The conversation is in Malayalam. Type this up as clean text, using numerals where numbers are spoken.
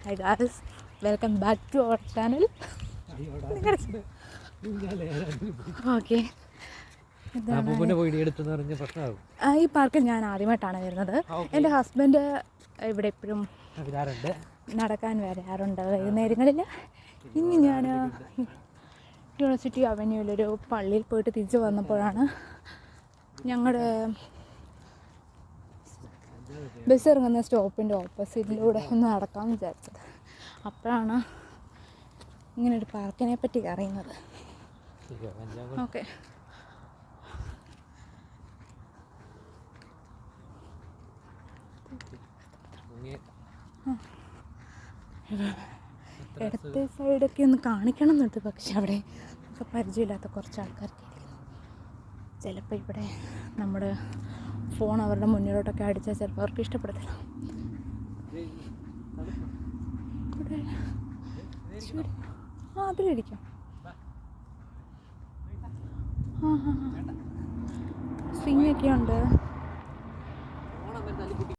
Hi guys, welcome back to our channel. Okay, ഈ പാർക്കിൽ ഞാൻ ആദ്യമായിട്ടാണ് വരുന്നത്. എൻ്റെ ഹസ്ബൻഡ് ഇവിടെ എപ്പോഴും നടക്കാൻ വരാറുണ്ട് വൈകുന്നേരങ്ങളിൽ. ഇനി ഞാൻ യൂണിവേഴ്സിറ്റി അവന്യൂവിലൊരു പള്ളിയിൽ പോയിട്ട് തിരിച്ച് വന്നപ്പോഴാണ് ഞങ്ങളുടെ ബസ് ഇറങ്ങുന്ന സ്റ്റോപ്പിൻ്റെ ഓപ്പോസിറ്റിലൂടെ ഒന്ന് നടക്കാമെന്ന് വിചാരിച്ചത്. അപ്പോഴാണ് ഇങ്ങനൊരു പാർക്കിനെ പറ്റി അറിയുന്നത്. ഓക്കെ, ഇടത്തെ സൈഡൊക്കെ ഒന്ന് കാണിക്കണം എന്നുണ്ട്. പക്ഷെ അവിടെ നമുക്ക് പരിചയമില്ലാത്ത കുറച്ച് ആൾക്കാർക്ക് ചിലപ്പോൾ ഇവിടെ നമ്മുടെ ഫോൺ അവരുടെ മുന്നിലോട്ടൊക്കെ അടിച്ചാൽ ചിലപ്പോൾ അവർക്ക് ഇഷ്ടപ്പെടത്തില്ല. ഇവിടെ അതിലിരിക്കാം. സ്വിങ്ങൊക്കെ ഉണ്ട്.